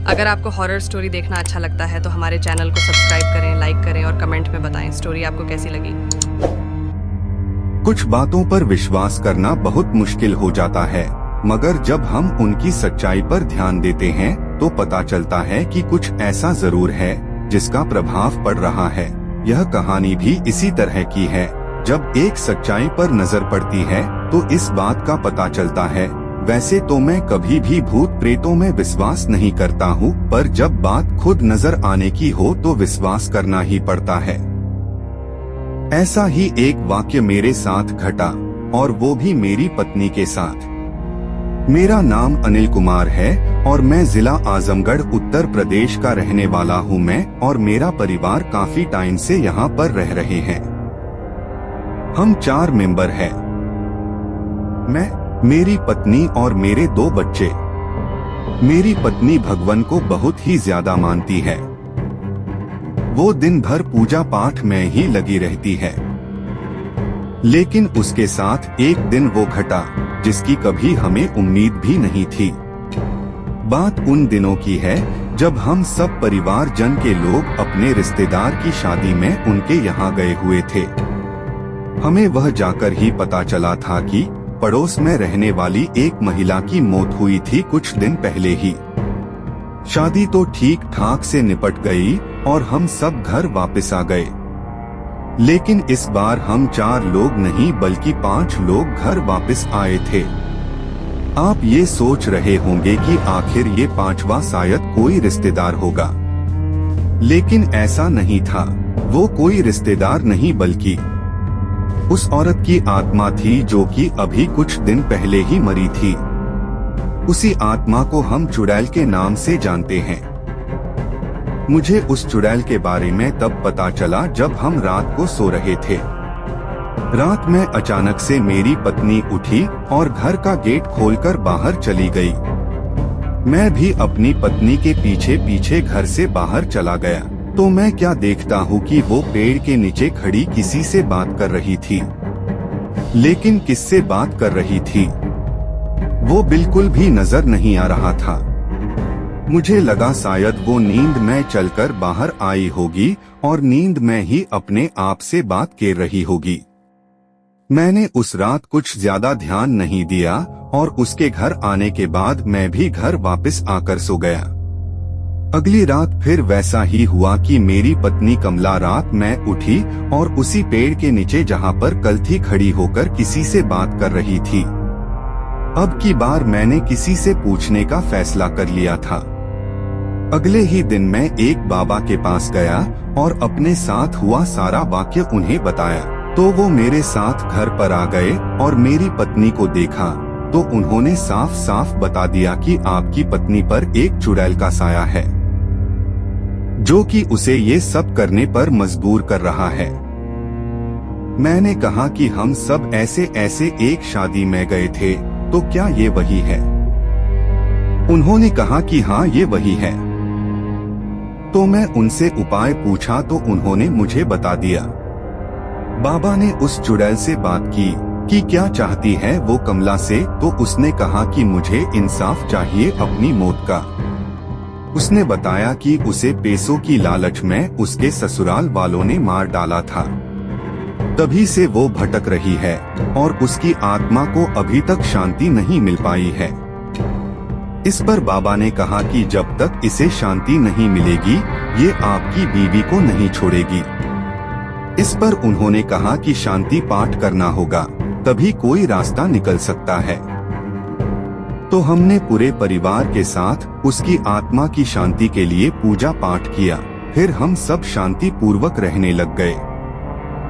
अगर आपको horror story देखना अच्छा लगता है तो हमारे चैनल को सब्सक्राइब करें, लाइक करें और कमेंट में बताएं स्टोरी आपको कैसी लगी। कुछ बातों पर विश्वास करना बहुत मुश्किल हो जाता है, मगर जब हम उनकी सच्चाई पर ध्यान देते हैं तो पता चलता है कि कुछ ऐसा जरूर है जिसका प्रभाव पड़ रहा है। यह कहानी भी इसी तरह की है। जब एक सच्चाई पर नजर पड़ती है तो इस बात का पता चलता है। वैसे तो मैं कभी भी भूत प्रेतों में विश्वास नहीं करता हूँ, पर जब बात खुद नजर आने की हो तो विश्वास करना ही पड़ता है। ऐसा ही एक वाक्य मेरे साथ घटा, और वो भी मेरी पत्नी के साथ। मेरा नाम अनिल कुमार है और मैं जिला आजमगढ़ उत्तर प्रदेश का रहने वाला हूँ। मैं और मेरा परिवार काफी टाइम से यहाँ पर रह रहे हैं। हम 4 मेंबर हैं। मैं, मेरी पत्नी और मेरे 2 बच्चे। मेरी पत्नी भगवान को बहुत ही ज्यादा मानती है। वो दिन भर पूजा पाठ में ही लगी रहती है। लेकिन उसके साथ एक दिन वो घटा जिसकी कभी हमें उम्मीद भी नहीं थी। बात उन दिनों की है जब हम सब परिवार जन के लोग अपने रिश्तेदार की शादी में उनके यहाँ गए हुए थे। हमें वह जाकर ही पता चला था कि पड़ोस में रहने वाली एक महिला की मौत हुई थी कुछ दिन पहले ही। शादी तो ठीक ठाक से निपट गई और हम सब घर वापस आ गए। लेकिन इस बार हम 4 लोग नहीं बल्कि 5 लोग घर वापस आए थे। आप ये सोच रहे होंगे कि आखिर ये 5वां शायद कोई रिश्तेदार होगा, लेकिन ऐसा नहीं था। वो कोई रिश्तेदार नहीं बल्कि उस औरत की आत्मा थी जो कि अभी कुछ दिन पहले ही मरी थी। उसी आत्मा को हम चुड़ैल के नाम से जानते हैं। मुझे उस चुड़ैल के बारे में तब पता चला जब हम रात को सो रहे थे। रात में अचानक से मेरी पत्नी उठी और घर का गेट खोलकर बाहर चली गई। मैं भी अपनी पत्नी के पीछे पीछे घर से बाहर चला गया तो मैं क्या देखता हूँ कि वो पेड़ के नीचे खड़ी किसी से बात कर रही थी। लेकिन किससे बात कर रही थी वो बिल्कुल भी नजर नहीं आ रहा था। मुझे लगा शायद वो नींद में चलकर बाहर आई होगी और नींद में ही अपने आप से बात कर रही होगी। मैंने उस रात कुछ ज्यादा ध्यान नहीं दिया और उसके घर आने के बाद मैं भी घर वापस आकर सो गया। अगली रात फिर वैसा ही हुआ कि मेरी पत्नी कमला रात में उठी और उसी पेड़ के नीचे जहाँ पर कल थी खड़ी होकर किसी से बात कर रही थी। अब की बार मैंने किसी से पूछने का फैसला कर लिया था। अगले ही दिन मैं एक बाबा के पास गया और अपने साथ हुआ सारा वाक्य उन्हें बताया तो वो मेरे साथ घर पर आ गए और मेरी पत्नी को देखा तो उन्होंने साफ साफ बता दिया कि आपकी पत्नी पर एक चुड़ैल का साया है जो कि उसे ये सब करने पर मजबूर कर रहा है। मैंने कहा कि हम सब ऐसे ऐसे एक शादी में गए थे तो क्या ये वही है? उन्होंने कहा कि हाँ ये वही है। तो मैं उनसे उपाय पूछा तो उन्होंने मुझे बता दिया। बाबा ने उस चुड़ैल से बात की कि क्या चाहती है वो कमला से, तो उसने कहा कि मुझे इंसाफ चाहिए अपनी मौत का। उसने बताया कि उसे पैसों की लालच में उसके ससुराल वालों ने मार डाला था, तभी से वो भटक रही है और उसकी आत्मा को अभी तक शांति नहीं मिल पाई है। इस पर बाबा ने कहा कि जब तक इसे शांति नहीं मिलेगी ये आपकी बीवी को नहीं छोड़ेगी। इस पर उन्होंने कहा कि शांति पाठ करना होगा तभी कोई रास्ता निकल सकता है। तो हमने पूरे परिवार के साथ उसकी आत्मा की शांति के लिए पूजा पाठ किया। फिर हम सब शांति पूर्वक रहने लग गए।